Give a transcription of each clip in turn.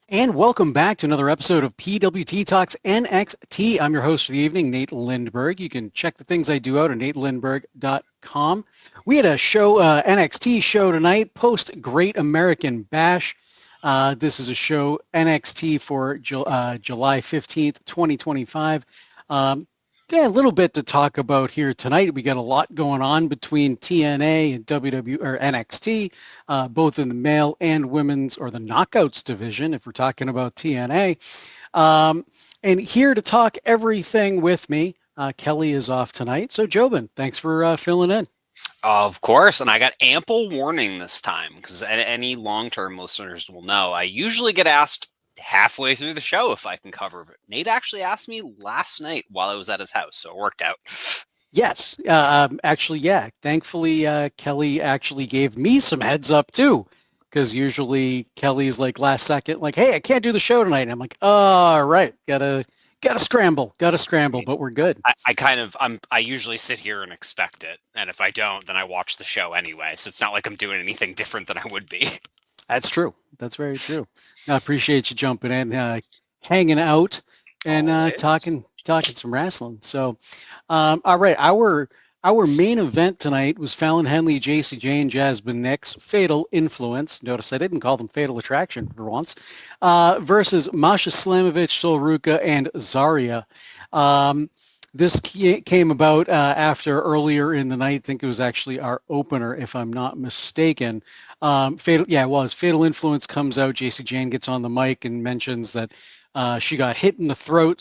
And welcome back to another episode of PWT Talks NXT. I'm your host for the evening, Nate Lindberg. You can check the things I do out at natelindberg.com. We had a show, NXT show tonight, post Great American Bash. This is a show, NXT for July 15th, 2025. Got a little bit to talk about here tonight. We got a lot going on between TNA and NXT, both in the male and women's or the knockouts division, if we're talking about TNA. And here to talk everything with me, Kelly is off tonight. So Jobin, thanks for filling in. Of course, and I got ample warning this time because any long-term listeners will know I usually get asked halfway through the show if I can cover it. Nate actually asked me last night while I was at his house, so it worked out. Yes, actually, yeah. Thankfully, Kelly actually gave me some heads up too, because usually Kelly's like last second, like, "Hey, I can't do the show tonight." And I'm like, "Oh, right, gotta scramble, but we're good." I usually sit here and expect it, and if I don't, then I watch the show anyway. So it's not like I'm doing anything different than I would be. That's true. That's very true. I appreciate you jumping in, hanging out, and talking some wrestling. So, all right, our main event tonight was Fallon Henley, Jacy Jayne, Jasmine Nix, Fatal Influence. Notice I didn't call them Fatal Attraction for once. Versus Masha Slamovich, Sol Ruca, and Zarya. This came about after earlier in the night. I think it was actually our opener, if I'm not mistaken. Fatal Influence comes out. Jacy Jayne gets on the mic and mentions that she got hit in the throat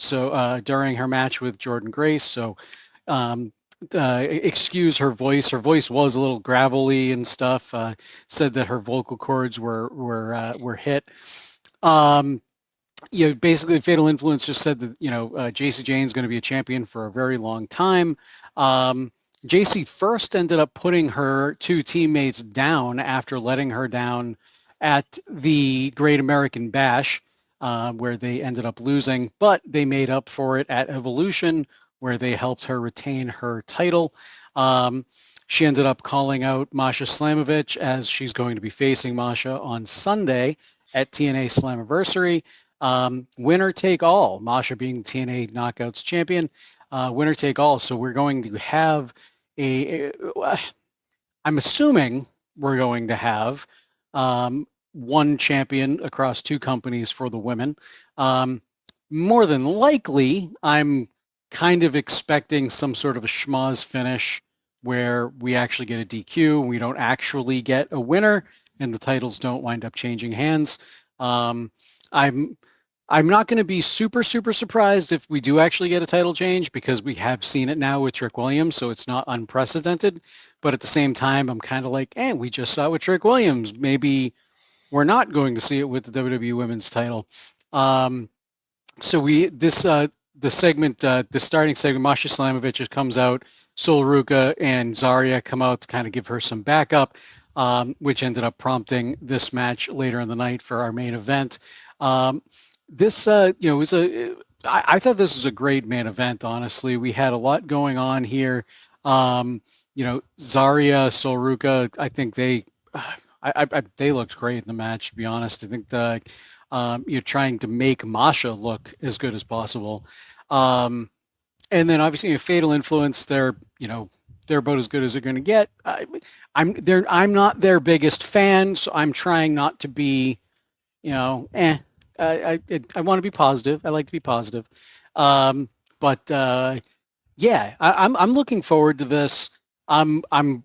during her match with Jordynne Grace. So excuse her voice. Her voice was a little gravelly and stuff. Said that her vocal cords were hit. Basically, Fatal Influence just said that, Jacy Jayne's going to be a champion for a very long time. Jacy first ended up putting her two teammates down after letting her down at the Great American Bash, where they ended up losing, but they made up for it at Evolution, where they helped her retain her title. She ended up calling out Masha Slamovich as she's going to be facing Masha on Sunday at TNA Slammiversary. Winner take all, Masha being TNA Knockouts champion, winner take all. So we're going to have I'm assuming we're going to have one champion across two companies for the women. More than likely, I'm kind of expecting some sort of a schmoz finish where we actually get a DQ, we don't actually get a winner, and the titles don't wind up changing hands. I'm not going to be super surprised if we do actually get a title change, because we have seen it now with Trick Williams, so it's not unprecedented. But at the same time, I'm kind of like, we just saw it with Trick Williams. Maybe we're not going to see it with the WWE Women's title. The starting segment, Masha Slamovich comes out, Sol Ruca and Zarya come out to kind of give her some backup, which ended up prompting this match later in the night for our main event. I thought this was a great main event, honestly. We had a lot going on here. Zarya, Sol Ruca, I think they looked great in the match, to be honest. I think you're trying to make Masha look as good as possible. And then obviously Fatal Influence, they're about as good as they're going to get. I'm not their biggest fan, so I'm trying not to be, I want to be positive. I like to be positive. I'm looking forward to this. I'm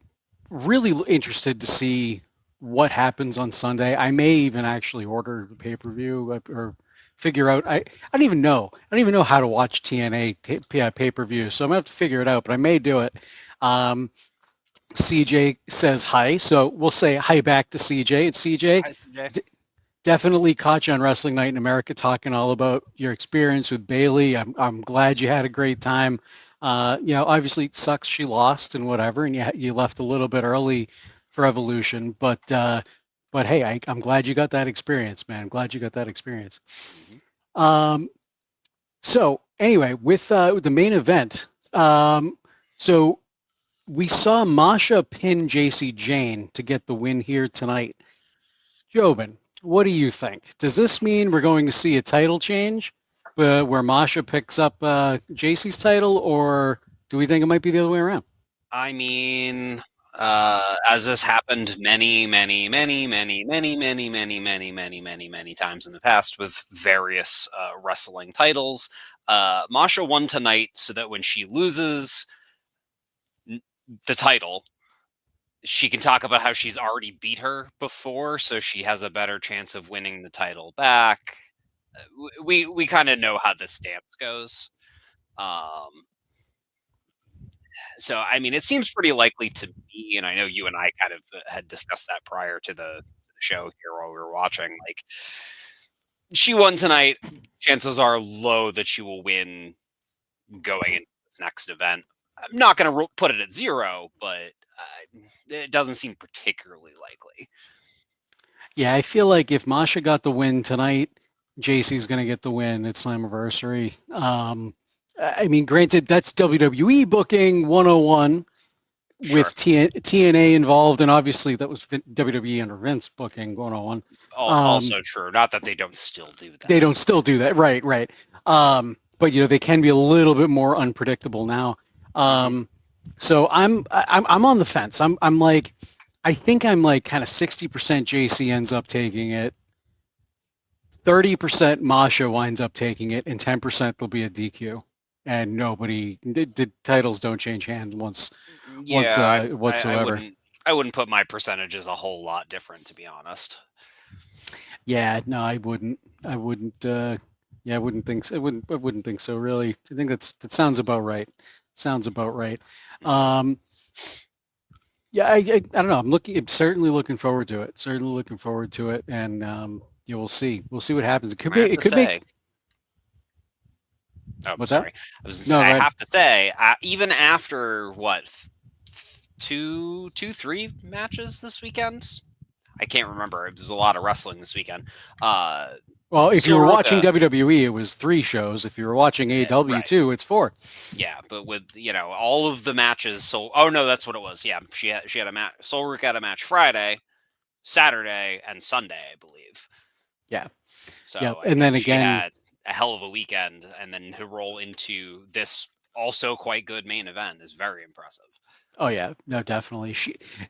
really interested to see what happens on Sunday. I may even actually order the pay-per-view or figure out. I don't even know. I don't even know how to watch TNA pay-per-view, so I'm gonna have to figure it out. But I may do it. CJ says hi, so we'll say hi back to CJ. It's CJ. Hi, CJ. Definitely caught you on Wrestling Night in America talking all about your experience with Bayley. I'm glad you had a great time. Obviously it sucks she lost and whatever, and you left a little bit early for Evolution, but hey, I'm glad you got that experience, man. I'm glad you got that experience. Mm-hmm. So anyway, with the main event, so we saw Masha pin Jacy Jayne to get the win here tonight. Jobin, What do you think? Does this mean we're going to see a title change where Masha picks up JC's title, or do we think it might be the other way around? I mean, as this happened many, many, many, many, many, many, many, many, many, many, many times in the past with various wrestling titles, Masha won tonight so that when she loses the title, she can talk about how she's already beat her before, so she has a better chance of winning the title back. We kind of know how this dance goes. Um, so, I mean, it seems pretty likely to me, and I know you and I kind of had discussed that prior to the show here while we were watching. Like, she won tonight. Chances are low that she will win going into this next event. I'm not going to put it at 0, but it doesn't seem particularly likely. Yeah, I feel like if Masha got the win tonight, JC's going to get the win at Slammiversary. I mean, granted, that's WWE booking 101 Sure. with TNA involved, and obviously that was WWE under Vince booking 101. Also true. Not that they don't still do that. They don't still do that, right? But they can be a little bit more unpredictable now. So I'm on the fence. I'm like, I think I'm like kind of 60% JC ends up taking it, 30% Masha winds up taking it, and 10% there'll be a DQ. And the titles don't change hands whatsoever. I wouldn't put my percentages a whole lot different, to be honest. Yeah, no, I wouldn't. I wouldn't think so. I wouldn't think so, really. I think that sounds about right. Sounds about right. Yeah, I don't know. I'm certainly looking forward to it. And we'll see. We'll see what happens. It could make. Oh, what's sorry. that? I was gonna say, I have to say, even after what, 3 matches this weekend? I can't remember. There's a lot of wrestling this weekend. Well, if you were watching WWE, it was 3 shows. If you were watching AEW too, it's 4. Yeah, but with all of the matches. So, oh no, that's what it was. Yeah, she had a match. Soul Ruka had a match Friday, Saturday, and Sunday, I believe. Yeah. So, yeah, and then again, she had a hell of a weekend, and then to roll into this also quite good main event is very impressive. Oh yeah, no, definitely.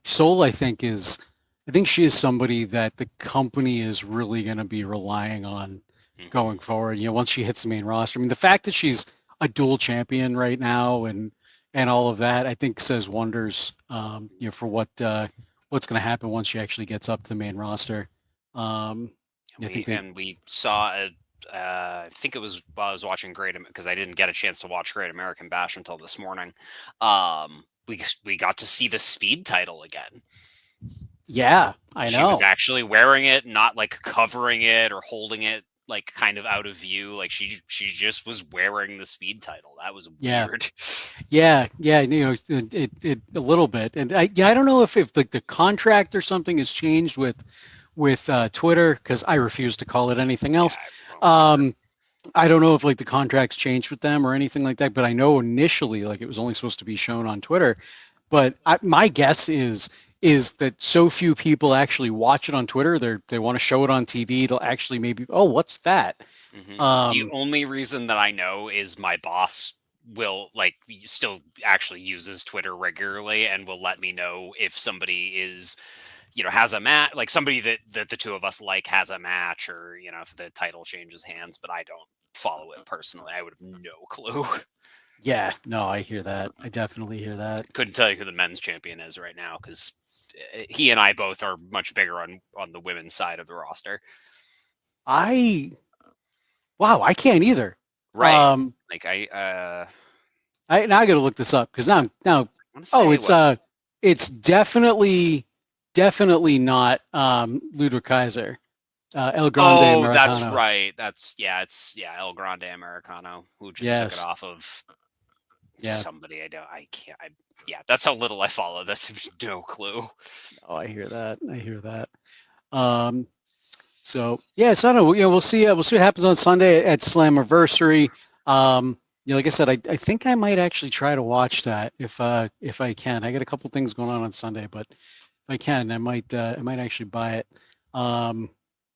Soul, I think she is somebody that the company is really going to be relying on going forward. Once she hits the main roster. I mean, the fact that she's a dual champion right now and all of that, I think says wonders. For what's going to happen once she actually gets up to the main roster. We saw I think it was while I was watching because I didn't get a chance to watch Great American Bash until this morning. We got to see the Speed title again. Yeah, I know. She was actually wearing it, not like covering it or holding it like kind of out of view. Like she just was wearing the Speed title. That was weird. Yeah. It a little bit. And I don't know if like the contract or something has changed with Twitter, because I refuse to call it anything else. I don't know if like the contracts changed with them or anything like that, but I know initially like it was only supposed to be shown on Twitter. But my guess is that so few people actually watch it on Twitter. They want to show it on TV. They'll actually maybe, oh, what's that? The only reason that I know is my boss will still actually uses Twitter regularly and will let me know if somebody is has a match, like somebody that the two of us has a match, or if the title changes hands. But I don't follow it personally. I would have no clue. Yeah, no, I hear that. I definitely hear that. Couldn't tell you who the men's champion is right now, because he and I both are much bigger on the women's side of the roster. I can't either. Right. I got to look this up, because now it's definitely not Ludwig Kaiser. El Grande Americano. That's right. It's El Grande Americano, who just took it off of somebody. That's how little I follow this. No clue. Oh, I hear that. So I don't know. We'll see what happens on Sunday at Slammiversary. Like I said, I think I might actually try to watch that if I can. I got a couple things going on Sunday, but if I can, I might actually buy it.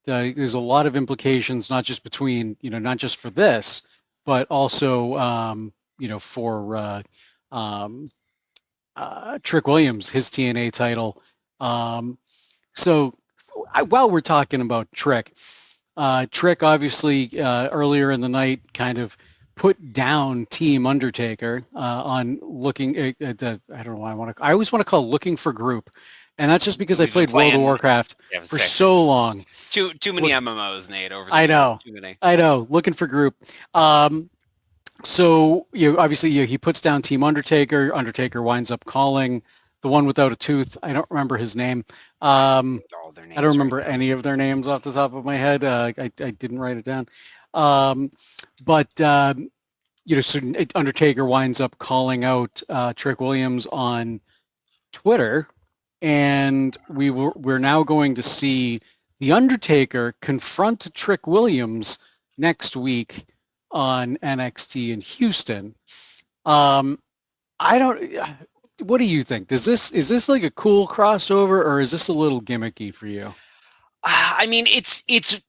there's a lot of implications, not just between, not just for this, but also, for Trick Williams, his TNA title. So while we're talking about Trick, Trick obviously earlier in the night kind of put down Team Undertaker on looking at the, I don't know why I always want to call it looking for group. And that's just because I played World of Warcraft for so long. Too many MMOs, Nate. I know. Too many. I know. Looking for group. So obviously he puts down Team Undertaker. Undertaker winds up calling the one without a tooth. I don't remember his name. I don't remember any of their names off the top of my head. I didn't write it down. So Undertaker winds up calling out Trick Williams on Twitter, and we're now going to see the Undertaker confront Trick Williams next week on NXT in Houston. What do you think? Is this like a cool crossover, or is this a little gimmicky for you? I mean, it's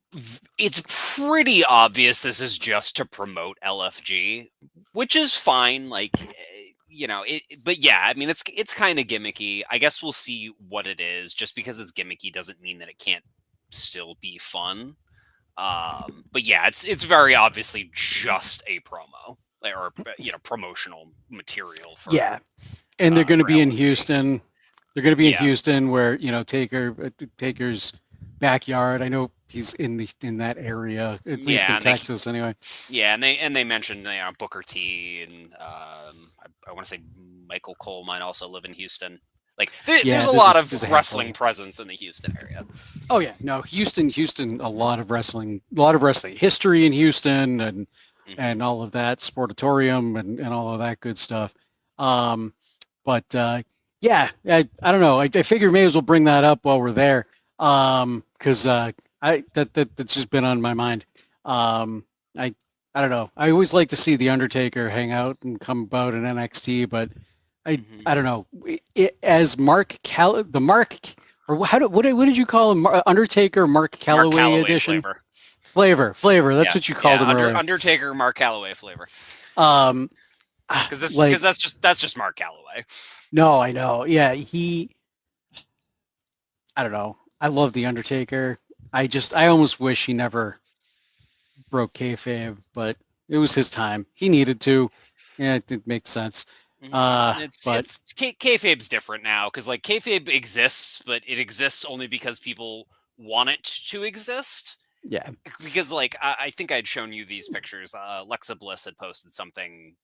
pretty obvious this is just to promote LFG, which is fine. Like, but yeah, I mean, it's kind of gimmicky. I guess we'll see what it is. Just because it's gimmicky doesn't mean that it can't still be fun. But yeah, it's very obviously just a promo or promotional material for. Yeah, and they're going to be in Houston. They're going to be in Houston, where Taker's backyard. I know he's in that area, at least in Texas, anyway. Yeah, and they mentioned Booker T and I want to say Michael Cole might also live in Houston. Like there's a lot of wrestling presence in the Houston area. Oh yeah, no, Houston, a lot of wrestling history in Houston, and all of that, Sportatorium and all of that good stuff. Yeah, I don't know. I figure may as well bring that up while we're there, because that's just been on my mind. I don't know. I always like to see the Undertaker hang out and come about in NXT, but I don't know. As what did you call him? Undertaker Mark Calloway edition? Flavor. That's what you called him earlier. Undertaker Mark Calloway flavor. Because that's just Mark Calloway. No, I know. Yeah, I don't know. I love the Undertaker. I almost wish he never broke kayfabe, but it was his time. He needed to. Yeah, it makes sense. Kayfabe's different now, because like kayfabe exists, but it exists only because people want it to exist. Yeah. Because like I think I'd shown you these pictures. Alexa Bliss had posted something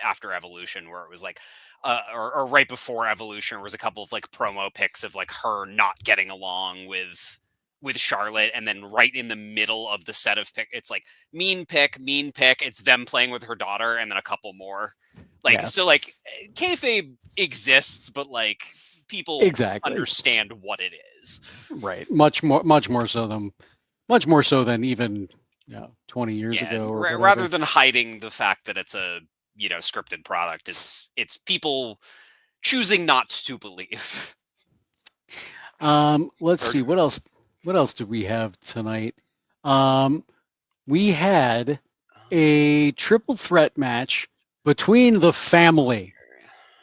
after Evolution where it was like or right before Evolution, there was a couple of like promo pics of like her not getting along with Charlotte, and then right in the middle of the set of it's like mean pick, it's them playing with her daughter, and then a couple more. So like kayfabe exists, but like people understand what it is. Right. Much more so than even 20 years ago, or rather than hiding the fact that it's a scripted product, it's people choosing not to believe. Let's see, what else did we have tonight? We had a triple threat match between the family,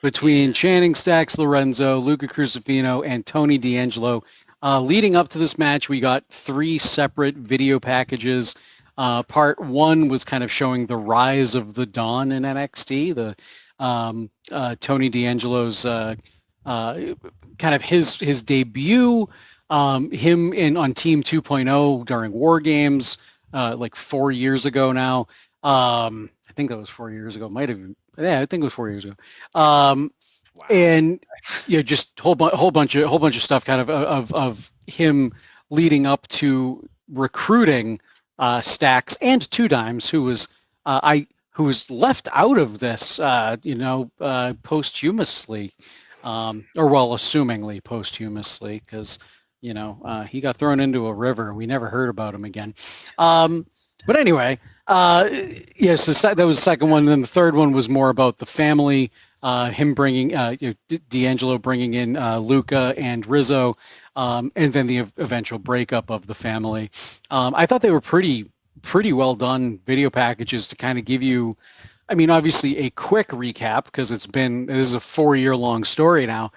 between Channing Stacks Lorenzo, Luca Crucifino, and Tony D'Angelo. Leading up to this match, we got 3 separate video packages. Part 1 was kind of showing the rise of the Dawn in NXT, the Tony D'Angelo's kind of his debut, him on Team 2.0 during War Games, like 4 years ago now. I think that was 4 years ago. I think it was 4 years ago. Wow. And just whole bunch of stuff, kind of him leading up to recruiting Stacks and Two Dimes, who was left out of this, posthumously, assumingly posthumously, because he got thrown into a river. We never heard about him again. But anyway, yeah, so that was the second one. And then the third one was more about the family, him bringing, D'Angelo bringing in Luca and Rizzo, and then the eventual breakup of the family. I thought they were pretty well done video packages to kind of give you, I mean, obviously a quick recap because this is a 4-year long story now.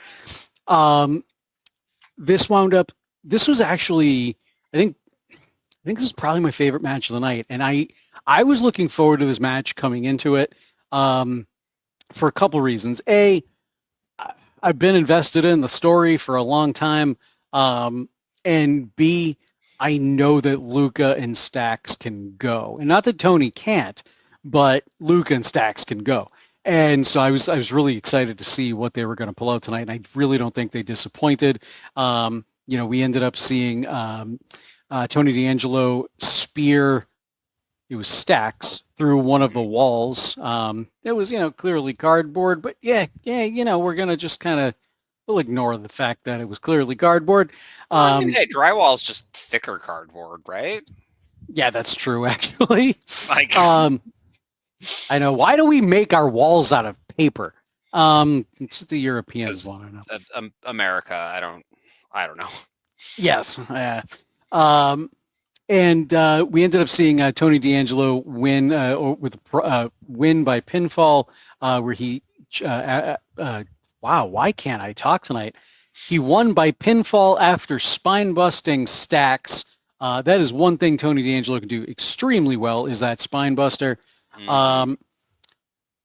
This was actually, I think this is probably my favorite match of the night, and I was looking forward to this match coming into it for a couple reasons. A, I've been invested in the story for a long time, and B, I know that Luca and Stax can go, and not that Tony can't, but Luca and Stax can go. And so I was really excited to see what they were going to pull out tonight, and I really don't think they disappointed. We ended up seeing Tony D'Angelo spear, it was Stax, through one of the walls. It was, clearly cardboard, but yeah, we're going to just we'll ignore the fact that it was clearly cardboard. Well, I mean, hey, drywall is just thicker cardboard, right? Yeah, that's true, actually. Like, I know. Why do we make our walls out of paper? It's what the Europeans want to know. America, I don't know. Yes. And we ended up seeing Tony D'Angelo win with win by pinfall, where he wow, why can't I talk tonight? He won by pinfall after spine busting Stax. That is one thing Tony D'Angelo can do extremely well, is that spine buster. And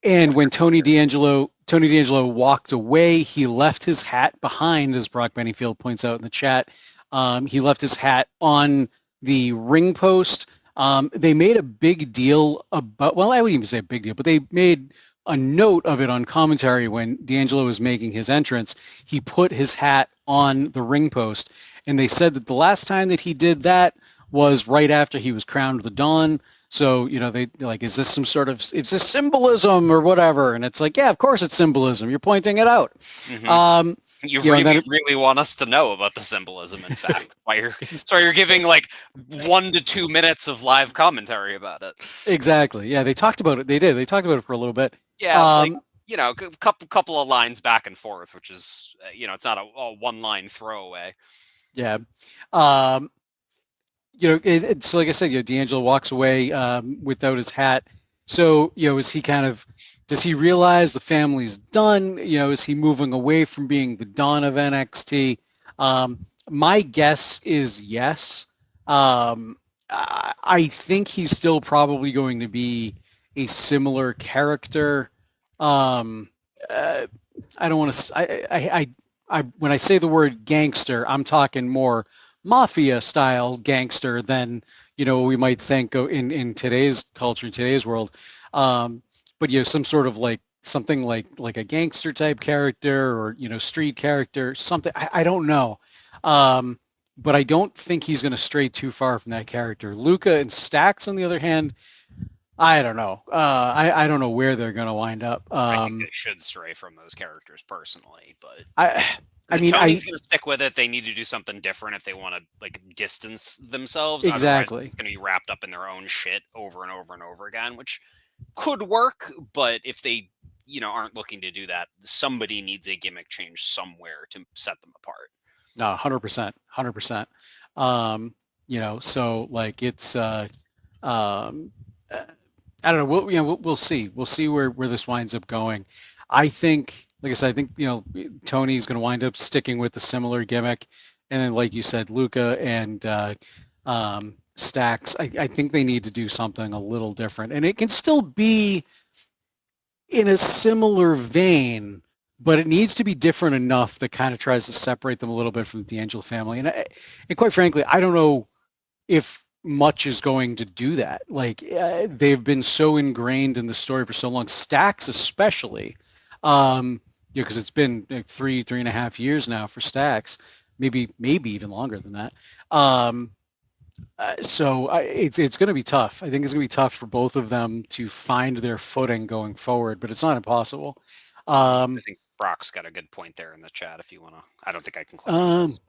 when Tony D'Angelo walked away, he left his hat behind, as Brock Bennyfield points out in the chat. He left his hat on the ring post. They made a big deal about, well, I wouldn't even say a big deal, but they made a note of it on commentary when D'Angelo was making his entrance. He put his hat on the ring post, and they said that the last time that he did that was right after he was crowned the Dawn. So, they like, is this some sort of, it's a symbolism or whatever? And it's like, yeah, of course it's symbolism. You're pointing it out. Mm-hmm. You really want us to know about the symbolism, in fact. That's why you're giving like 1 to 2 minutes of live commentary about it. Exactly. Yeah, they talked about it. They did. They talked about it for a little bit. Yeah, a couple of lines back and forth, which is, it's not a one-line throwaway. Yeah. It's like I said, D'Angelo walks away without his hat. So, does he realize the family's done? Is he moving away from being the Don of NXT? My guess is yes. I think he's still probably going to be a similar character. I don't want to. When I say the word gangster, I'm talking more mafia style gangster than we might think in today's culture, in today's world. But some sort of something like a gangster type character, or street character, something. I don't know. But I don't think he's going to stray too far from that character. Luca and Stax, on the other hand, I don't know. I don't know where they're going to wind up. I think they should stray from those characters personally, but Tony's going to stick with it. They need to do something different if they want to distance themselves. Exactly. Otherwise, they're going to be wrapped up in their own shit over and over and over again, which could work. But if they, aren't looking to do that, somebody needs a gimmick change somewhere to set them apart. No, 100%, 100%. So it's, I don't know. We'll see. We'll see where this winds up going. I think, like I said, Tony's going to wind up sticking with a similar gimmick, and then, like you said, Luca and Stax. I think they need to do something a little different, and it can still be in a similar vein, but it needs to be different enough that kind of tries to separate them a little bit from the D'Angelo family. And quite frankly, I don't know if much is going to do that. They've been so ingrained in the story for so long, Stax especially, because it's been 3.5 years now for Stax, maybe even longer than that. So it's going to be tough. I think it's going to be tough for both of them to find their footing going forward, but it's not impossible. I think Brock's got a good point there in the chat if you want to. I don't think I can click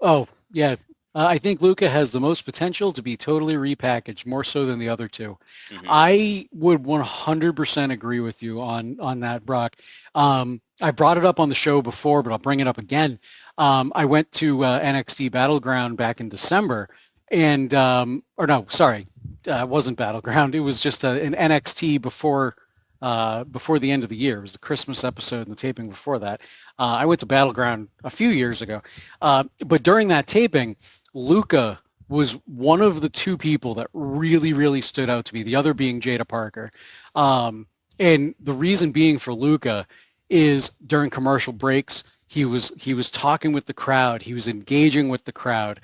oh, yeah. I think Luca has the most potential to be totally repackaged, more so than the other two. Hmm. I would 100% agree with you on that, Brock. I brought it up on the show before, but I'll bring it up again. I went to NXT Battleground back in December, and or no, sorry, it wasn't Battleground. It was just an NXT before the end of the year. It was the Christmas episode and the taping before that. I went to Battleground a few years ago, but during that taping, Luca was one of the two people that really, really stood out to me. The other being Jada Parker, and the reason being for Luca is during commercial breaks. He was talking with the crowd. He was engaging with the crowd.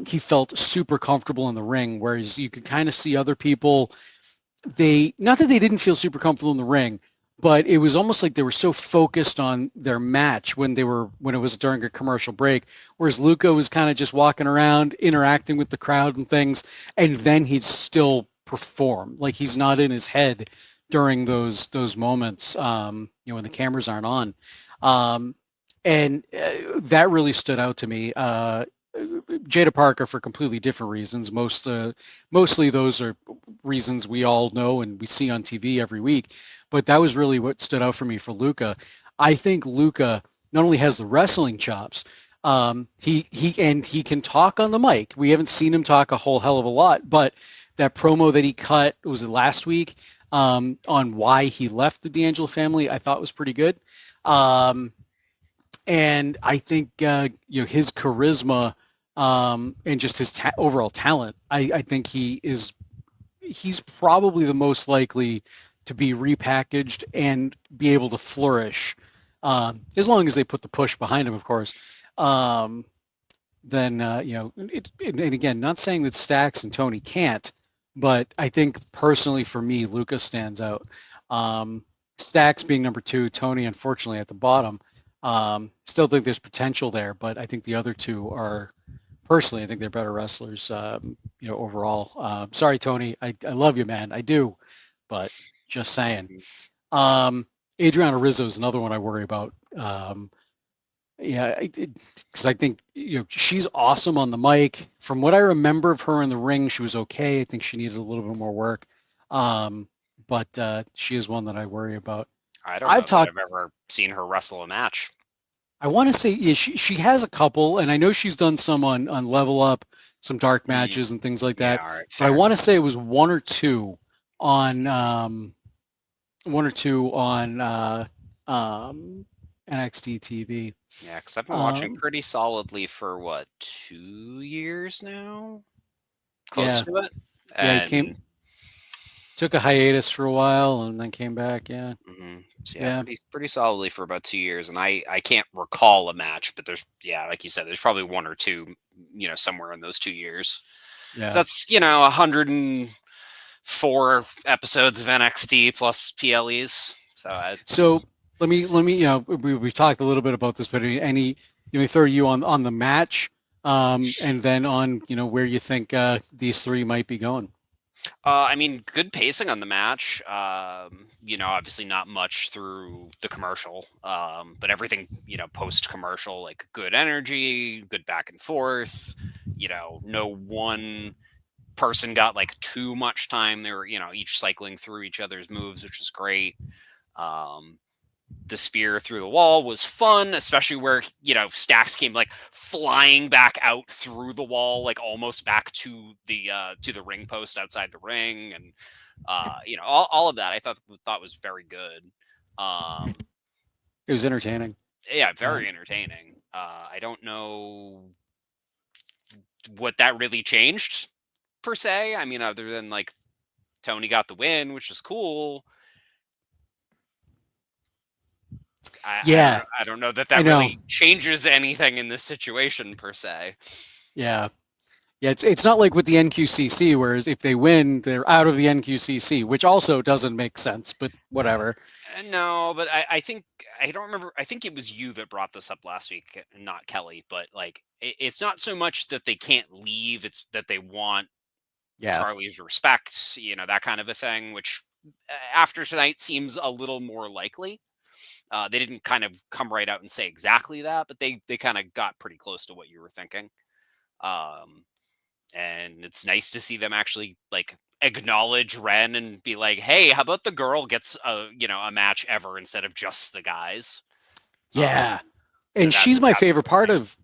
He felt super comfortable in the ring, whereas you could kind of see other people, they not that they didn't feel super comfortable in the ring, but it was almost like they were so focused on their match when it was during a commercial break, whereas Luca was kind of just walking around interacting with the crowd and things, and then he'd still perform like he's not in his head during those moments, when the cameras aren't on. um, and that really stood out to me. Jada Parker for completely different reasons. Mostly those are reasons we all know and we see on TV every week. But that was really what stood out for me for Luca. I think Luca not only has the wrestling chops, he can talk on the mic. We haven't seen him talk a whole hell of a lot, but that promo that he cut, was it last week, on why he left the D'Angelo family, I thought was pretty good. Um, and I think his charisma, and just his overall talent. I think he's probably the most likely to be repackaged and be able to flourish, as long as they put the push behind him, of course. Um, then and again, not saying that Stacks and Tony can't, but I think personally for me, Lucas stands out. Stacks being number two, Tony unfortunately at the bottom. Still think there's potential there, but I think the other two are, personally, I think they're better wrestlers, overall. Sorry, Tony, I love you, man, I do, but just saying. Hmm. Um, Adriana Rizzo is another one I worry about. Yeah, because I think she's awesome on the mic. From what I remember of her in the ring, she was okay. I think she needed a little bit more work, um, but she is one that I worry about. I don't I've know that talked. I've ever seen her wrestle a match. I want to say, yeah, she has a couple, and I know she's done some on Level Up, some dark Mm, matches and things like yeah, that. all right, But I fair. want to say it was on one or two on NXT TV. Yeah, because I've been watching Um, pretty solidly for what, 2 years now, close yeah, to it, yeah, he and took a hiatus for a while and then came back. Yeah, so yeah, yeah, pretty solidly for about 2 years. And I can't recall a match, but there's, yeah, like you said, there's probably one or two, somewhere in those 2 years. So yeah. that's 104 episodes of NXT plus PLEs. So So let me we've talked a little bit about this, but let me throw you on the match, and then on where you think these three might be going. I mean, good pacing on the match. Obviously not much through the commercial, but everything, post commercial, like good energy, good back and forth. No one person got like too much time. They were, each cycling through each other's moves, which was great. Um, the spear through the wall was fun, especially where Stacks came like flying back out through the wall, like almost back to the ring post outside the ring, and all of that I thought was very good. Um, It was entertaining. yeah, Um, very entertaining. I don't know what that really changed per se. I mean, other than like Tony got the win, which is cool. I don't yeah, know. I don't know that I that know. really changes anything in this situation per se. Yeah, yeah. It's not like with the NQCC, whereas if they win, they're out of the NQCC, which also doesn't make sense. But whatever. No, but I think I don't remember. I think it was you that brought this up last week, not Kelly. But like, it's not so much that they can't leave; it's that they want Yeah. Charlie's respect, that kind of a thing. Which after tonight seems a little more likely. They didn't kind of come right out and say exactly that, but they kind of got pretty close to what you were thinking. And it's nice to see them actually like acknowledge Ren and be like, hey, how about the girl gets a match ever instead of just the guys? Yeah. So And she's my favorite part nice. of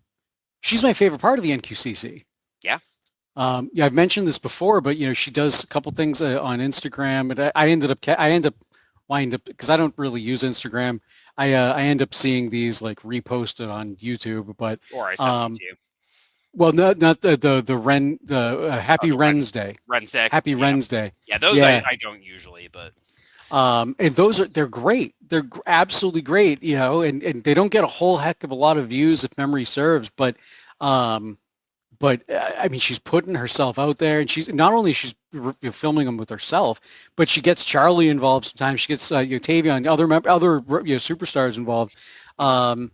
she's my favorite part of the NQCC. Yeah. Yeah, I've mentioned this before, but she does a couple things on Instagram, and I end up wind up because I don't really use Instagram. I end up seeing these like reposted on YouTube, but Or I send them to you. well, not the Ren the Happy The Ren's Day, Ren's Happy Ren's Day. Yeah, those Yeah, I don't usually, but and they're great. They're absolutely great, and they don't get a whole heck of a lot of views if memory serves, um, I mean, she's putting herself out there, and she's not only filming them with herself, but she gets Charlie involved sometimes. She gets Tavion, other superstars involved. And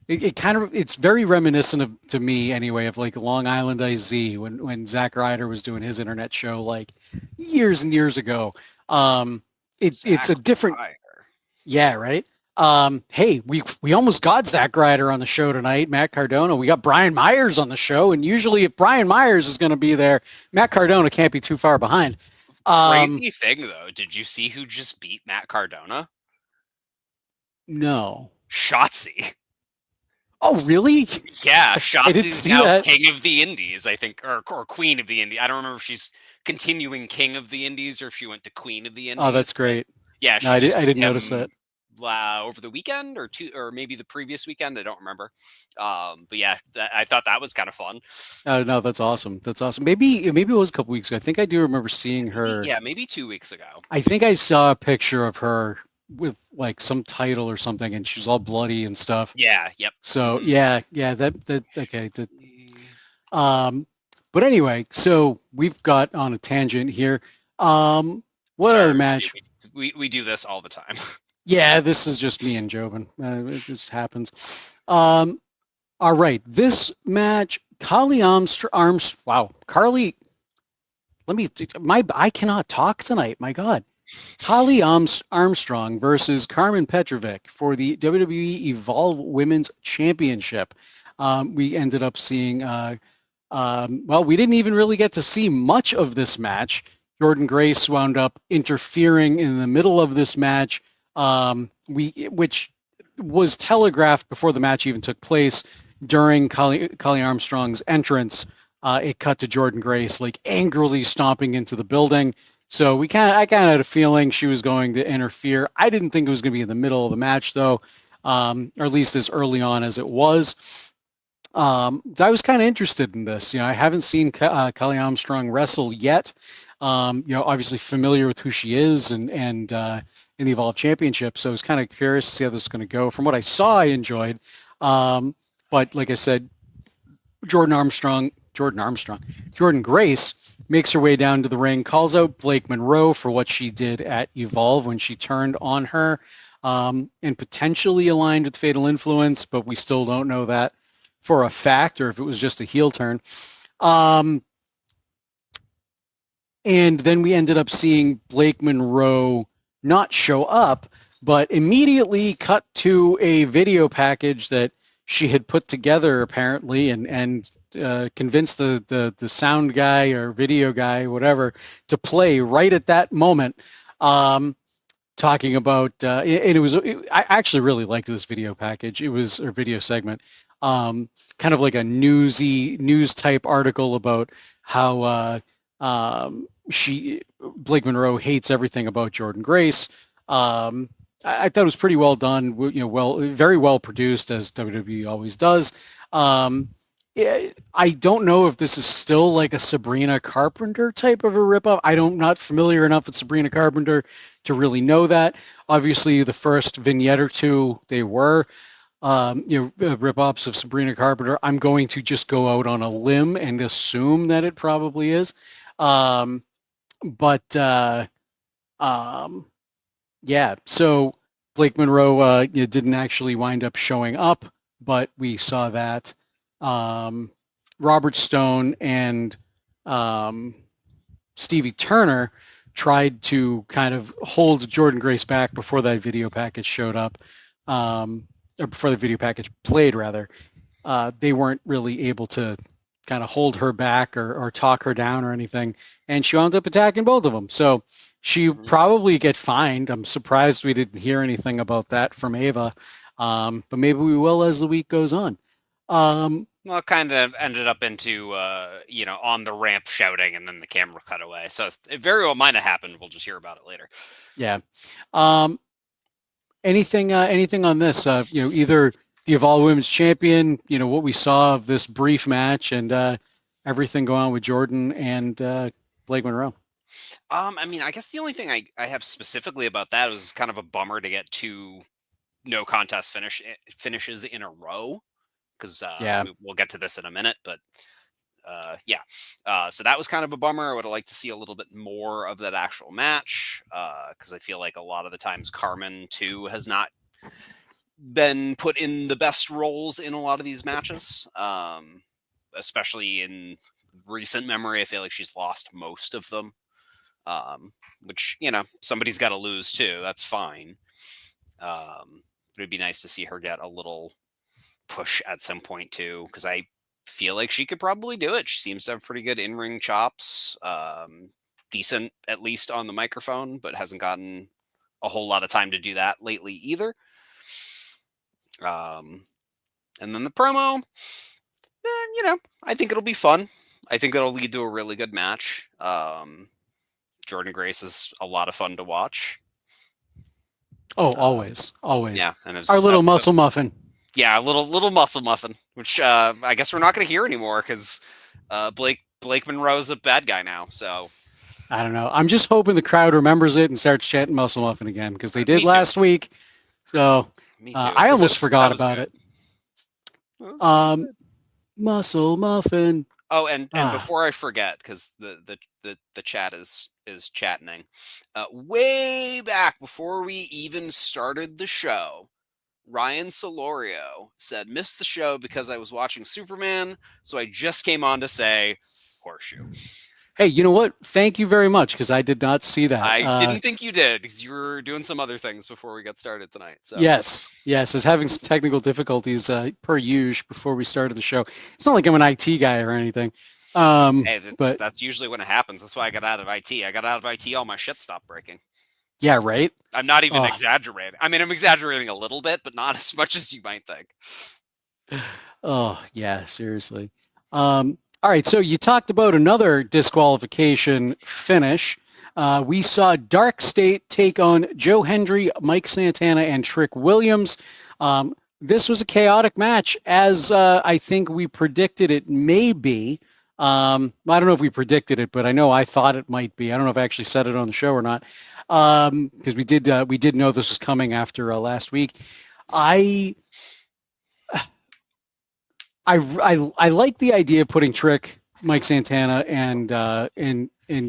it kind of it's very reminiscent to me anyway of like Long Island IZ when Zack Ryder was doing his internet show like years and years ago. It's a different, yeah, right. Hey, we almost got Zack Ryder on the show tonight, Matt Cardona. We got Brian Myers on the show, and usually if Brian Myers is going to be there, Matt Cardona can't be too far behind. Crazy thing though, did you see who just beat Matt Cardona? No. Shotzi. Oh, really? Yeah, Shotzi's now that. King of the Indies, I think, or Queen of the Indies. I don't remember if she's continuing King of the Indies or if she went to Queen of the Indies. Oh, that's great. Yeah, no, I didn't notice that. Over the weekend or maybe the previous weekend, I don't remember. But yeah, I thought that was kind of fun. No, that's awesome. That's awesome. Maybe it was a couple weeks ago. I think I do remember seeing her. Yeah, maybe 2 weeks ago. I think I saw a picture of her with like some title or something, and she's all bloody and stuff. Yeah. Yep. So yeah, that okay. But anyway, so we've got on a tangent here. What other match? We do this all the time. Yeah, this is just me and Jobin. It just happens. All right, this match, Carly Arms. Wow, Carly. I cannot talk tonight. My God. Carly Armstrong versus Carmen Petrovic for the WWE Evolve Women's Championship. We ended up seeing. Well, we didn't even really get to see much of this match. Jordynne Grace wound up interfering in the middle of this match. Which was telegraphed before the match even took place. During Carly Armstrong's entrance, it cut to Jordynne Grace like angrily stomping into the building. So I kind of had a feeling she was going to interfere. I didn't think it was going to be in the middle of the match though, or at least as early on as it was. I was kind of interested in this. I haven't seen Carly Armstrong wrestle yet. Obviously familiar with who she is and in the Evolve Championship. So I was kind of curious to see how this is going to go. From what I saw, I enjoyed. But like I said, Jordynne Grace makes her way down to the ring, calls out Blake Monroe for what she did at Evolve when she turned on her, and potentially aligned with Fatal Influence, but we still don't know that for a fact, or if it was just a heel turn. And then we ended up seeing Blake Monroe not show up, but immediately cut to a video package that she had put together apparently, and convinced the sound guy or video guy, whatever, to play right at that moment. Talking about, and I actually really liked this video package. It was a video segment, kind of like a news type article about how Blake Monroe hates everything about Jordynne Grace. I thought it was pretty well done. Very well produced, as WWE always does. I don't know if this is still like a Sabrina Carpenter type of a ripoff. I'm not familiar enough with Sabrina Carpenter to really know that. Obviously, the first vignette or two, they were ripoffs of Sabrina Carpenter. I'm going to just go out on a limb and assume that it probably is. Yeah, so Blake Monroe didn't actually wind up showing up, but we saw that. Robert Stone and Stevie Turner tried to kind of hold Jordynne Grace back before that video package showed up, or before the video package played, rather. they weren't really able to kind of hold her back or talk her down or anything, and she wound up attacking both of them. So she probably get fined. I'm surprised we didn't hear anything about that from Ava, but maybe we will as the week goes on. Well, it kind of ended up into, on the ramp shouting, and then the camera cut away. So it very well might have happened. We'll just hear about it later. Yeah. Anything on this? Either the Evolve Women's Champion, what we saw of this brief match, and everything going on with Jordan and Blake Monroe. I guess the only thing I have specifically about that was kind of a bummer to get 2 no contest finishes in a row, because we'll get to this in a minute, but so that was kind of a bummer. I would have liked to see a little bit more of that actual match, because I feel like a lot of the times Carmen too has not been put in the best roles in a lot of these matches, especially in recent memory. I feel like she's lost most of them, which somebody's got to lose too. That's fine. But it'd be nice to see her get a little push at some point too, because I feel like she could probably do it. She seems to have pretty good in-ring chops, decent at least on the microphone, but hasn't gotten a whole lot of time to do that lately either. And then the promo, I think it'll be fun. I think it'll lead to a really good match. Jordan Grace is a lot of fun to watch. Oh, always. Yeah, and our little muscle muffin. Yeah, a little muscle muffin, which I guess we're not going to hear anymore because Blake Monroe's a bad guy now. So I don't know. I'm just hoping the crowd remembers it and starts chanting muscle muffin again, because they did last week. So I almost forgot about it. Muscle muffin. Oh, and before I forget, because the chat is chatting. Way back before we even started the show, Ryan Solorio said, "Missed the show because I was watching Superman, so I just came on to say horseshoe." Hey, you know what? Thank you very much, because I did not see that. I didn't think you did, because you were doing some other things before we got started tonight. So yes, I was having some technical difficulties per usual before we started the show. It's not like I'm an IT guy or anything. But that's usually when it happens. That's why I got out of IT. I got out of IT, all my shit stopped breaking. Yeah, right? I'm not even exaggerating. I mean, I'm exaggerating a little bit, but not as much as you might think. Oh, yeah, seriously. All right, so you talked about another disqualification finish. We saw Dark State take on Joe Hendry, Mike Santana, and Trick Williams. This was a chaotic match, as I think we predicted it may be. I don't know if we predicted it, but I know I thought it might be. I don't know if I actually said it on the show or not, because we did know this was coming after last week. I like the idea of putting Trick, Mike Santana, and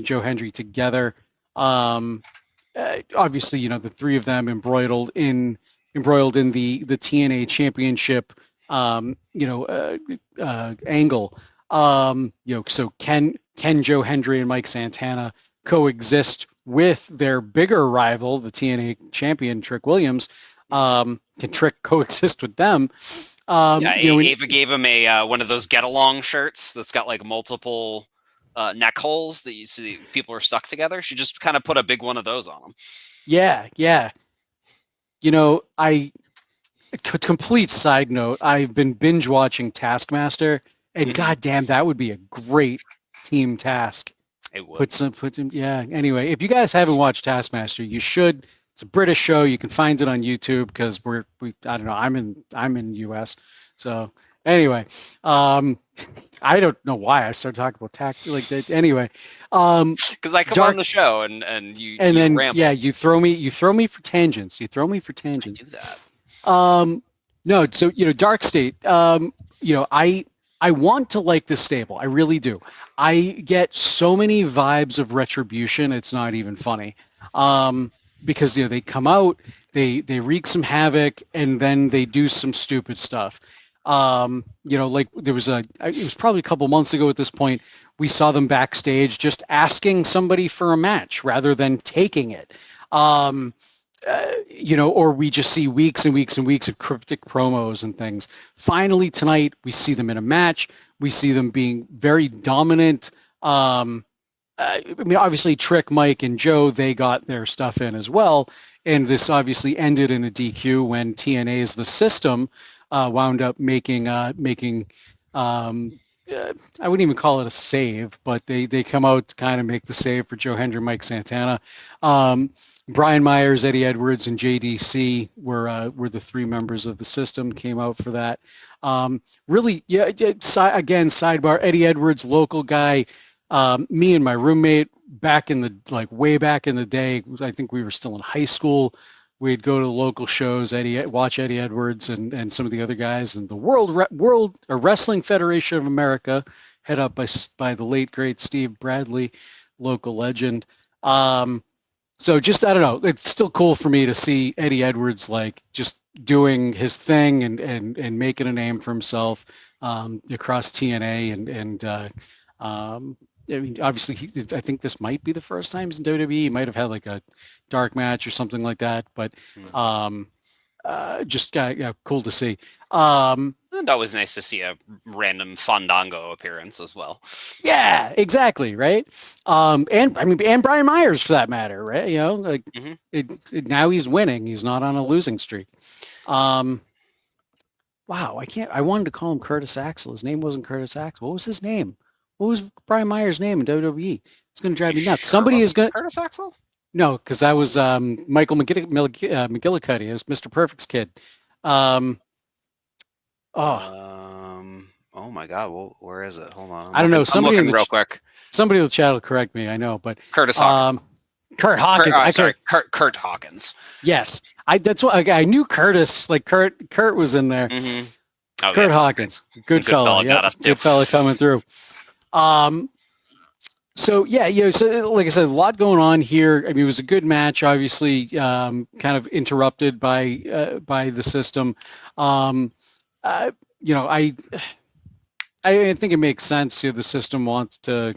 Joe Hendry together. Obviously, the three of them embroiled in the TNA Championship, angle. So can Joe Hendry and Mike Santana coexist with their bigger rival, the TNA champion Trick Williams? Can Trick coexist with them? Ava gave him a one of those get along shirts that's got like multiple neck holes that you see people are stuck together. She just kind of put a big one of those on them. Yeah. Complete side note, I've been binge watching Taskmaster, and goddamn, that would be a great team task. It would. Put some. Yeah. Anyway, if you guys haven't watched Taskmaster, you should. It's a British show. You can find it on YouTube, because I don't know. I'm in US. So anyway, I don't know why I started talking about tax like that. Anyway, because I come on the show and you then ramble. Yeah, you throw me for tangents. I do that. No, so Dark State. I want to like this stable. I really do. I get so many vibes of Retribution. It's not even funny. Because they come out, they wreak some havoc, and then they do some stupid stuff. Like it was probably a couple months ago at this point, we saw them backstage just asking somebody for a match rather than taking it. or we just see weeks and weeks and weeks of cryptic promos and things. Finally, tonight, we see them in a match. We see them being very dominant. Obviously, Trick, Mike, and Joe, they got their stuff in as well. And this obviously ended in a DQ when TNA's The System wound up making I wouldn't even call it a save, but they come out to kind of make the save for Joe Hendry, Mike Santana. Brian Myers, Eddie Edwards, and JDC were the three members of The System, came out for that. Again, sidebar, Eddie Edwards, local guy. Me and my roommate way back in the day, I think we were still in high school. We'd go to local shows, watch Eddie Edwards and some of the other guys, and the World Wrestling Federation of America, head up by the late great Steve Bradley, local legend. So just, I don't know, it's still cool for me to see Eddie Edwards just doing his thing and making a name for himself across TNA obviously, I think this might be the first time he's in WWE. He might have had a dark match or something like that, but just cool to see. And always nice to see a random Fandango appearance as well. Yeah, exactly, right. And Brian Myers for that matter, right? Now he's winning. He's not on a losing streak. Wow, I wanted to call him Curtis Axel. His name wasn't Curtis Axel. What was his name? What was Brian Myers' name in WWE? It's going to drive me nuts. Somebody is going to... Curtis Axel? No, because that was Michael McGillicuddy. It was Mr. Perfect's kid. Oh my God. Well, where is it? Hold on. I don't know. Somebody real quick. Somebody in the chat will correct me. I know, but Curtis Hawkins. Kurt Hawkins. Kurt Hawkins. Yes, that's what I knew. Curtis, Kurt was in there. Mm-hmm. Oh, Kurt Hawkins, good fella. Got us too. Good fella coming through. So like I said, a lot going on here. It was a good match, obviously, kind of interrupted by The System. I think it makes sense. The System wants to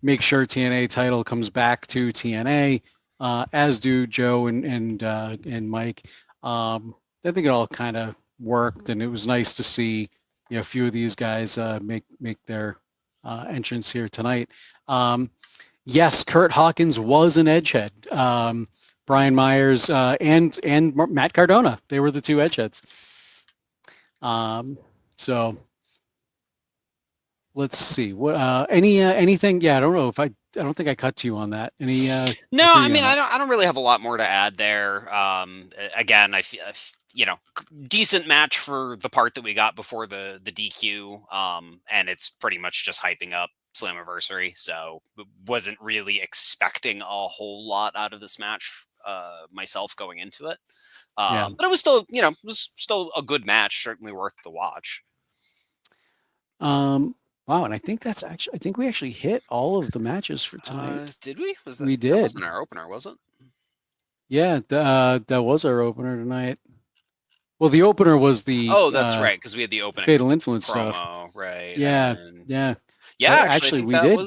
make sure TNA title comes back to TNA, as do Joe and Mike. I think it all kind of worked, and it was nice to see a few of these guys make their entrance here tonight. Yes, Kurt Hawkins was an edgehead. Brian Myers and Matt Cardona, they were the two edgeheads. So let's see what anything. Yeah, I don't know if I don't think I cut to you on that. No, I don't really have a lot more to add there. Again, I feel decent match for the part that we got before the DQ, and it's pretty much just hyping up Slammiversary, so wasn't really expecting a whole lot out of this match myself going into it. But it was still, a good match, certainly worth the watch. Wow, and I think we actually hit all of the matches for tonight. Did we? We did. That wasn't our opener, was it? Yeah, that was our opener tonight. Well, the opener was the... Oh, that's right, because we had the opening Fatal Influence promo, stuff. Right. Yeah. Yeah, actually we did.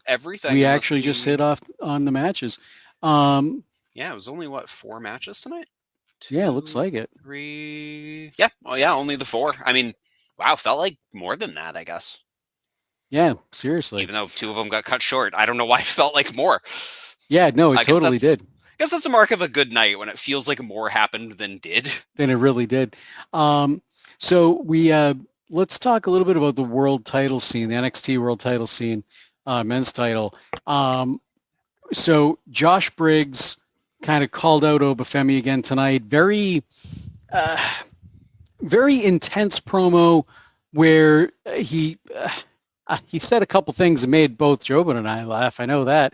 Everything. We actually just hit off on the matches. Yeah, it was only, 4 matches tonight? 2, yeah, looks like it. 3... Yeah, only the 4. Wow, felt like more than that, I guess. Yeah, seriously. Even though 2 of them got cut short. I don't know why it felt like more. Yeah, no, it totally did. I guess that's a mark of a good night, when it feels like more happened than did. Than it really did. So we let's talk a little bit about the world title scene, the NXT world title scene, men's title. So Josh Briggs kind of called out Obafemi again tonight. Very intense promo where he said a couple things that made both Jobin and I laugh. I know that,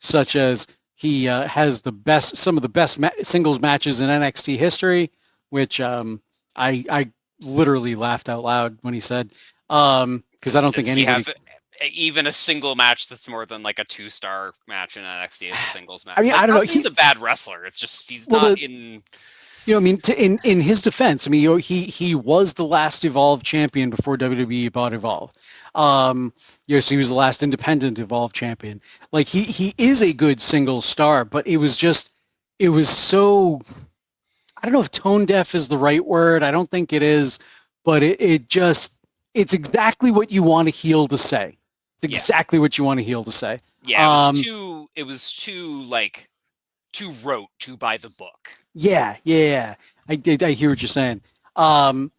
such as he has some of the best singles matches in NXT history, which I literally laughed out loud when he said, because I don't think anybody have even a single match that's more than a 2-star match in NXT as a singles match. I don't know. He's a bad wrestler. It's just he's not in. In his defense, he was the last Evolve champion before WWE bought Evolve. So he was the last independent Evolve champion. He is a good single star, but it was just it was so, I don't know if tone deaf is the right word. I don't think it is, but it's exactly what you want a heel to say. It's Yeah. exactly what you want a heel to say. Yeah, it was too like too rote, too by the book. Yeah. I hear what you're saying. And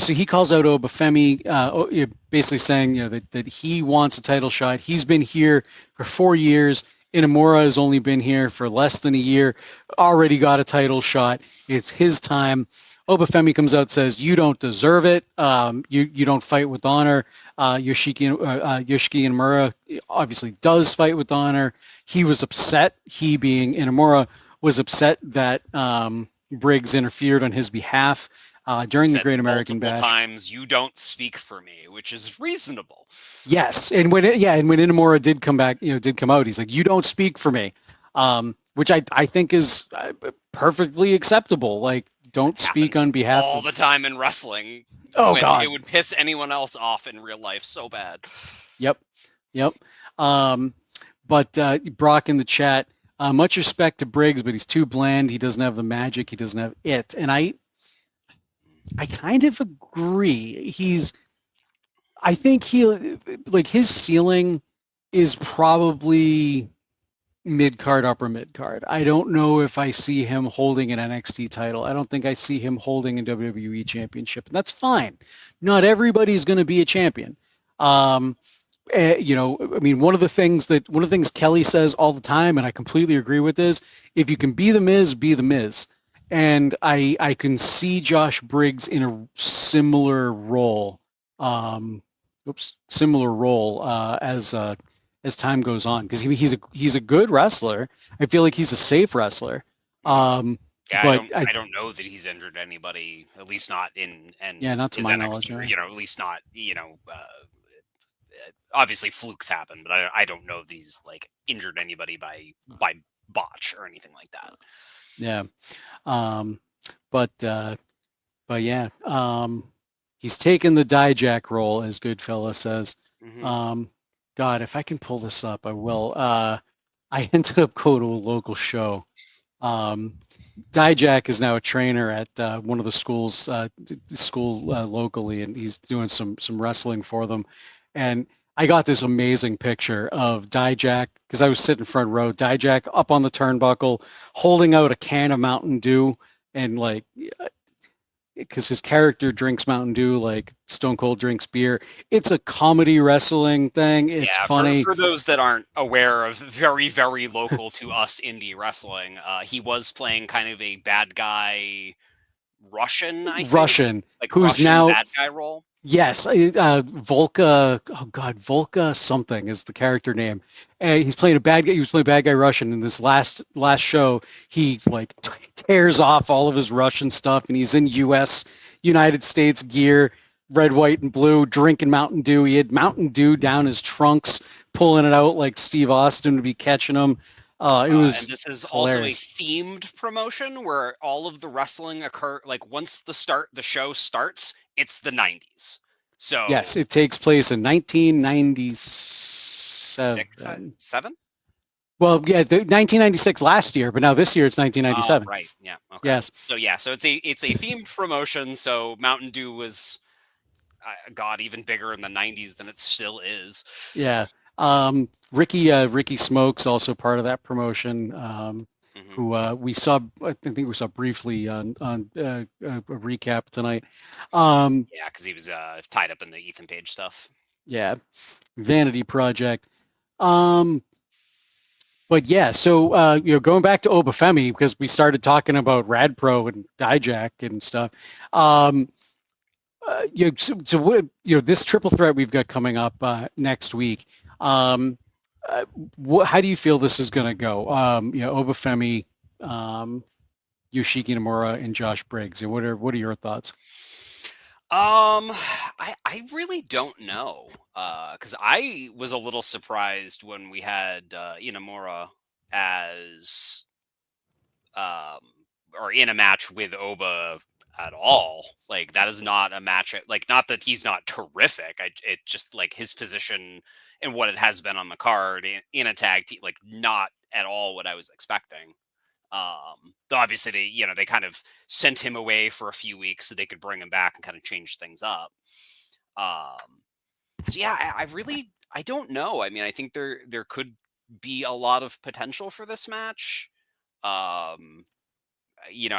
so he calls out Obafemi, basically saying that he wants a title shot. He's been here for 4 years. Inamura has only been here for less than a year. Already got a title shot. It's his time. Obafemi comes out and says, "You don't deserve it. You don't fight with honor." Yoshiki Inamura obviously does fight with honor. He was upset. He, being Inamura, was upset that Briggs interfered on his behalf during the Said Great American multiple Bash. times, "You don't speak for me," which is reasonable. Yes, and when Inamura did come back, did come out, he's like, "You don't speak for me," which I think is perfectly acceptable. Like, don't speak Happens on behalf all of. the time in wrestling Oh when it God. would piss anyone else off in real life so bad. Yep. Um, but Brock in the chat, much respect to Briggs, but he's too bland. He doesn't have the magic. He doesn't have it. And I kind of agree. I think his ceiling is probably mid card, upper mid card. I don't know if I see him holding an NXT title. I don't think I see him holding a WWE championship, and that's fine. Not everybody's going to be a champion. Um, I mean, one of the things Kelly says all the time, and I completely agree with, is if you can be the Miz, be the Miz. And I can see Josh Briggs in a similar role, um, similar role as time goes on, because he's a good wrestler. I feel like he's a safe wrestler. Yeah, But I don't know that he's injured anybody, at least not in yeah, not to his my knowledge. NXT, or, at least not, obviously flukes happen, but I don't know if he's like injured anybody by botch or anything like that. Yeah. But yeah, he's taken the Dijak role, as Goodfella says. God, if I can pull this up, I will. I ended up going to a local show. Dijak is now a trainer at one of the schools, locally, and he's doing some wrestling for them. And I got this amazing picture of Dijak, because I was sitting front row. Dijak up on the turnbuckle, holding out a can of Mountain Dew, and like, because his character drinks Mountain Dew like Stone Cold drinks beer. It's a comedy wrestling thing. It's funny. For those that aren't aware of very, very local to us indie wrestling, he was playing kind of a bad guy Russian, I think. Russian, Like who's Russian now bad guy role. Yes, Volka. Oh God, Volka something is the character name. And he's playing a bad guy. He was playing bad guy Russian in this last show. He like tears off all of his Russian stuff, and he's in United States gear, red, white, and blue, drinking Mountain Dew. He had Mountain Dew down his trunks, pulling it out like Steve Austin would be catching him. It was and this is hilarious. also a themed promotion where all of the wrestling occur like once the show starts, it's the 90s. So yes, it takes place in 1997. Seven? Well, yeah, 1996 last year, but now this year it's 1997. Right. Yeah. Okay. Yes. So it's a themed promotion. So Mountain Dew was, God, even bigger in the 90s than it still is. Yeah. Ricky Smoke's also part of that promotion. Who we saw, I think we saw briefly on a recap tonight. Yeah, because he was tied up in the Ethan Page stuff. Yeah, Vanity Project. But yeah, so going back to Obafemi, because we started talking about Rad Pro and Dijak and stuff. This triple threat we've got coming up next week. How do you feel this is going to go? Obafemi, Yoshiki Nomura, and Josh Briggs. What are your thoughts? I really don't know, because I was a little surprised when we had Inamura as or in a match with Oba at all. Like, that is not a match. Like, not that he's not terrific. It just like his position and what it has been on the card in a tag team, like not at all what I was expecting. Though obviously they kind of sent him away for a few weeks so they could bring him back and kind of change things up. So yeah, I don't know. I mean, I think there could be a lot of potential for this match. I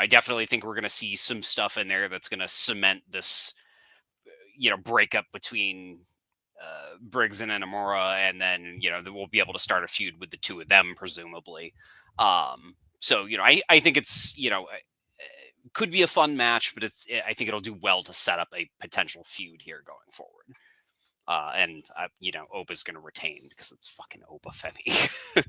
definitely think we're going to see some stuff in there that's going to cement this, breakup between Briggs and Inamura, and then we'll be able to start a feud with the two of them, presumably. So I think it's could be a fun match, but I think it'll do well to set up a potential feud here going forward. And Opa's going to retain because it's fucking Opa Femi.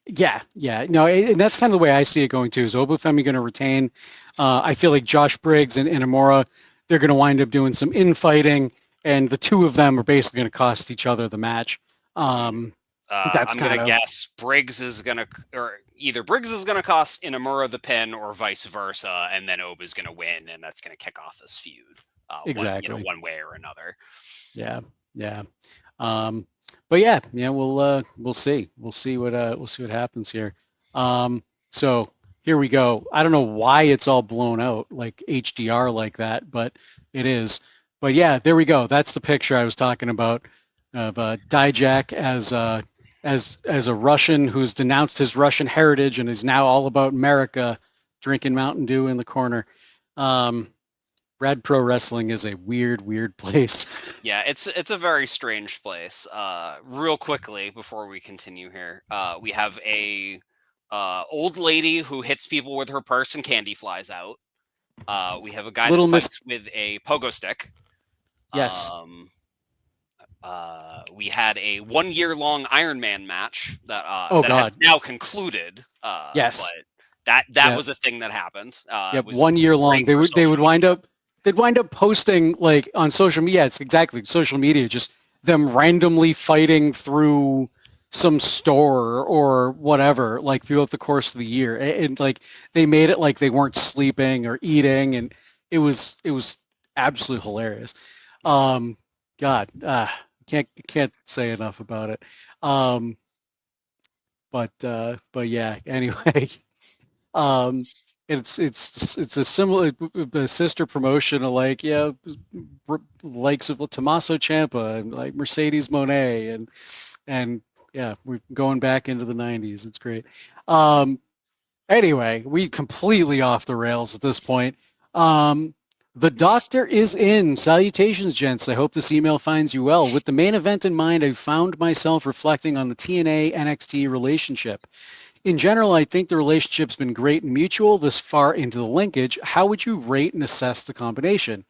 Yeah. No, and that's kind of the way I see it going too. Is Opa Femi going to retain? I feel like Josh Briggs and Inamura, they're going to wind up doing some infighting, and the two of them are basically going to cost each other the match. I'm going to guess Briggs is going to, or either Briggs is going to cost Inamura the pin, or vice versa, and then Opa's going to win, and that's going to kick off this feud. Exactly. One way or another. Yeah. But yeah, we'll see. We'll see what happens here. So here we go. I don't know why it's all blown out like HDR like that, but it is. But yeah, there we go. That's the picture I was talking about of Dijak as a Russian who's denounced his Russian heritage and is now all about America, drinking Mountain Dew in the corner. Rad Pro Wrestling is a weird place. Yeah, it's a very strange place. Real quickly before we continue here, we have a old lady who hits people with her purse and candy flies out. We have a guy that fights with a pogo stick. Yes. We had a 1 year long Iron Man match that has now concluded. Yes. But that was a thing that happened. 1 year long. They'd wind up posting like on social media. It's exactly social media, just them randomly fighting through some store or whatever, like throughout the course of the year. And like they made it like they weren't sleeping or eating, and it was absolutely hilarious. God, can't say enough about it. But yeah. Anyway, it's a similar sister promotion of like likes of Tommaso Ciampa and like Mercedes Moné and yeah, we're going back into the 90s. It's great. Anyway, we completely off the rails at this point. The doctor is in. Salutations, gents. I hope this email finds you well. With the main event in mind, I found myself reflecting on the TNA NXT relationship. In general, I think the relationship's been great and mutual this far into the linkage. How would you rate and assess the combination?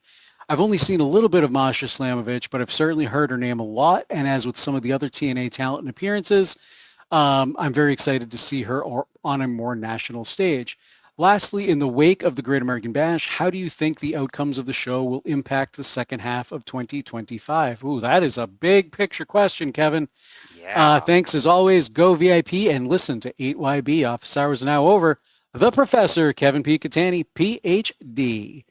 I've only seen a little bit of Masha Slamovich, but I've certainly heard her name a lot. And as with some of the other TNA talent and appearances, I'm very excited to see her on a more national stage. Lastly, in the wake of the Great American Bash, how do you think the outcomes of the show will impact the second half of 2025? Ooh, that is a big picture question, Kevin. Yeah. Thanks as always. Go VIP and listen to 8YB. Office hours are now over. The Professor, Kevin P. Catani, PhD.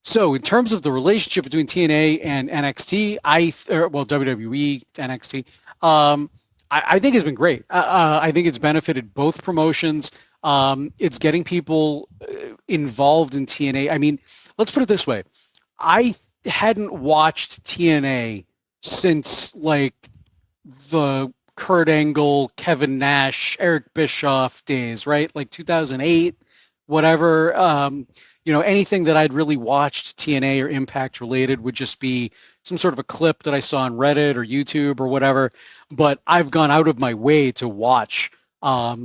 So in terms of the relationship between TNA and NXT, WWE, NXT, I think it's been great. I think it's benefited both promotions. It's getting people involved in TNA. I mean, let's put it this way. I hadn't watched TNA since like the Kurt Angle, Kevin Nash, Eric Bischoff days, right? Like 2008, whatever. Anything that I'd really watched TNA or Impact related would just be some sort of a clip that I saw on Reddit or YouTube or whatever. But I've gone out of my way to watch a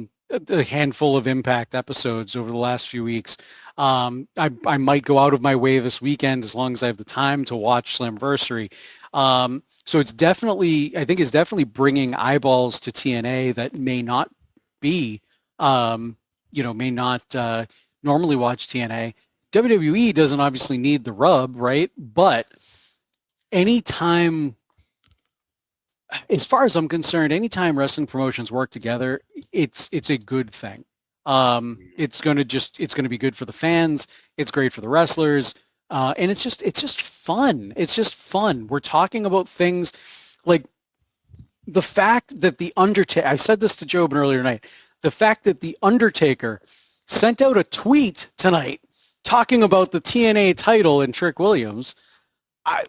handful of Impact episodes over the last few weeks. I might go out of my way this weekend as long as I have the time to watch Slamversary. So it's definitely bringing eyeballs to TNA that may not be, may not normally watch TNA. WWE doesn't obviously need the rub, right? But anytime, as far as I'm concerned, anytime wrestling promotions work together, it's a good thing. It's going to be good for the fans. It's great for the wrestlers. And it's just fun. It's just fun. We're talking about things like the fact that the Undertaker, I said this to Jobin earlier tonight, the fact that The Undertaker sent out a tweet tonight talking about the TNA title and Trick Williams, I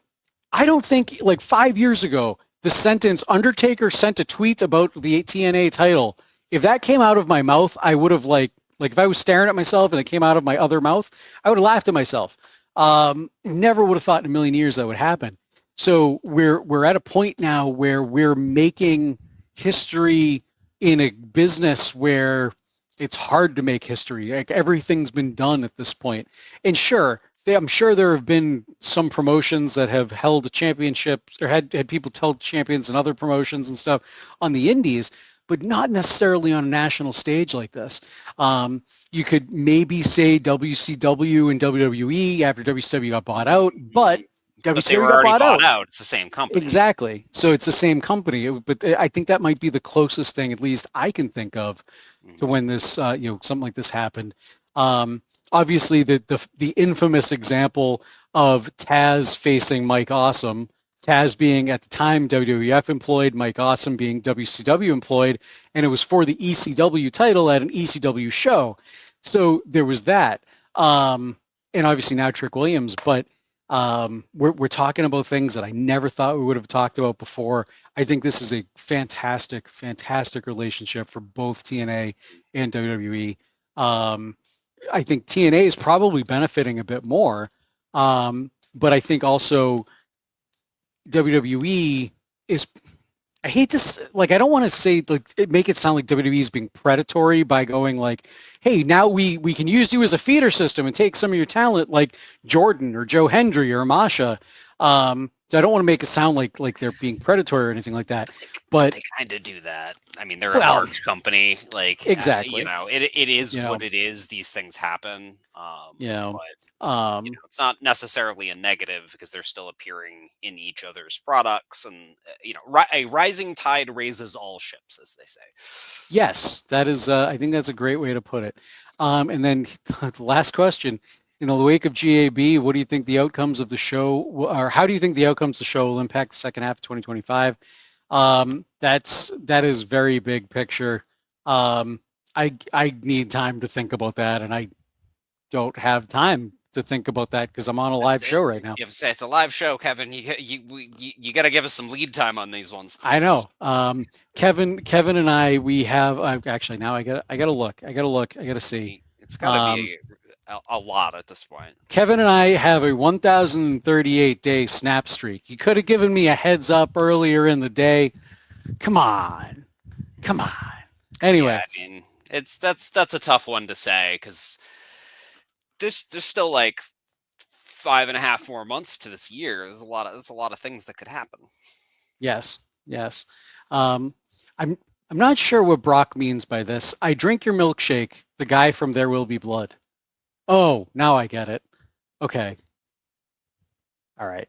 don't think, like 5 years ago, the sentence Undertaker sent a tweet about the TNA title, if that came out of my mouth, I would have like if I was staring at myself and it came out of my other mouth, I would have laughed at myself. Never would have thought in a million years that would happen. So we're at a point now where we're making history in a business where it's hard to make history. Like everything's been done at this point. And sure, I'm sure there have been some promotions that have held championships or had people held champions in other promotions and stuff on the indies, but not necessarily on a national stage like this. You could maybe say WCW and WWE after WCW got bought out, but WCW got bought out. It's the same company. Exactly. So it's the same company, but I think that might be the closest thing, at least I can think of, to when this, something like this happened. Obviously, the infamous example of Taz facing Mike Awesome, Taz being at the time WWF employed, Mike Awesome being WCW employed, and it was for the ECW title at an ECW show. So there was that, and obviously now Trick Williams. But we're talking about things that I never thought we would have talked about before. I think this is a fantastic, fantastic relationship for both TNA and WWE. I think TNA is probably benefiting a bit more, but I think also WWE is, I hate this, like, I don't want to say, like, make it sound like WWE is being predatory by going like, hey, now we can use you as a feeder system and take some of your talent like Jordan or Joe Hendry or Masha. So I don't want to make it sound like they're being predatory or anything like that. But they kind of do that. I mean, they're a large company. Like, exactly. It is what it is. These things happen. But it's not necessarily a negative because they're still appearing in each other's products, and a rising tide raises all ships, as they say. Yes, that is. I think that's a great way to put it. And then the last question. In the wake of GAB, what do you think the outcomes of the show, or how do you think the outcomes of the show will impact the second half of 2025? That is very big picture. I need time to think about that, and I don't have time to think about that because I'm on a live show right now. You have to say it's a live show, Kevin. You got to give us some lead time on these ones. I know. Kevin and I, we have actually now I gotta look. I gotta see. It's gotta be a lot at this point. Kevin and I have a 1,038-day snap streak. You could have given me a heads up earlier in the day. Come on. Anyway, yeah, I mean, that's a tough one to say because there's still like 5.5 more months to this year. There's a lot of things that could happen. Yes. I'm not sure what Brock means by this. I drink your milkshake. The guy from There Will Be Blood. Oh, now I get it. Okay. All right.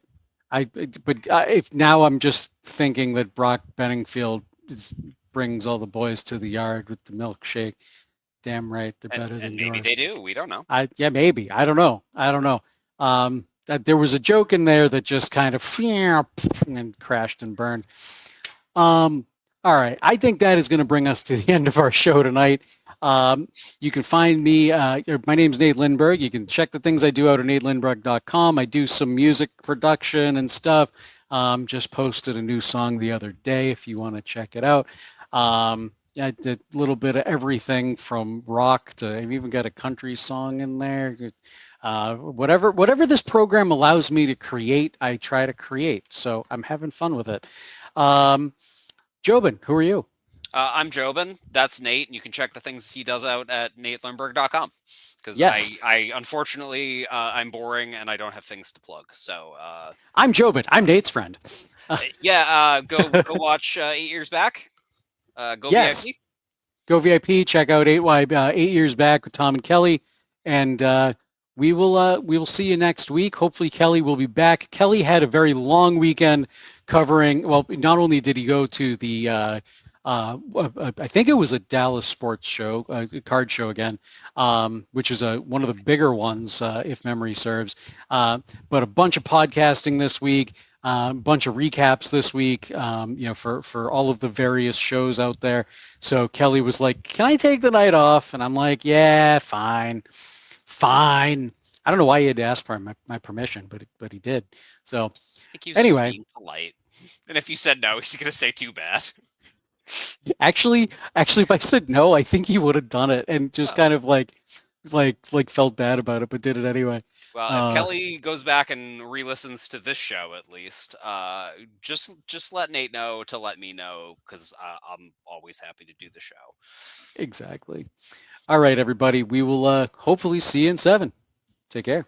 If now I'm just thinking that Brock Benningfield brings all the boys to the yard with the milkshake. Damn right, they're better than yours. Maybe they do. We don't know. Maybe. I don't know. That there was a joke in there that just kind of and crashed and burned. All right. I think that is going to bring us to the end of our show tonight. You can find me, my name's Nate Lindberg. You can check the things I do out at natelindberg.com. I do some music production and stuff. Just posted a new song the other day if you want to check it out. I did a little bit of everything from rock to, I've even got a country song in there. Whatever this program allows me to create, I try to create. So I'm having fun with it. Jobin, who are you? I'm Jobin. That's Nate, and you can check the things he does out at natelindberg.com. Because yes. I unfortunately, I'm boring and I don't have things to plug. So I'm Jobin. I'm Nate's friend. Go watch 8 Years Back. Go yes. VIP. Go VIP. Check out 8 Years Back with Tom and Kelly, and we will see you next week. Hopefully Kelly will be back. Kelly had a very long weekend covering. Well, not only did he go to the I think it was a Dallas sports show, card show again, which is one of the bigger ones, if memory serves. But a bunch of podcasting this week. Bunch of recaps this week, for all of the various shows out there. So Kelly was like, "Can I take the night off?" And I'm like, "Yeah, fine, fine." I don't know why he had to ask for my permission, but he did. So I think he was just anyway, being polite. And if you said no, he's gonna say too bad. actually, if I said no, I think he would have done it and just Oh. kind of like felt bad about it, but did it anyway. Well, if Kelly goes back and re-listens to this show, at least, just let Nate know to let me know, because I'm always happy to do the show. Exactly. All right, everybody. We will hopefully see you in 7. Take care.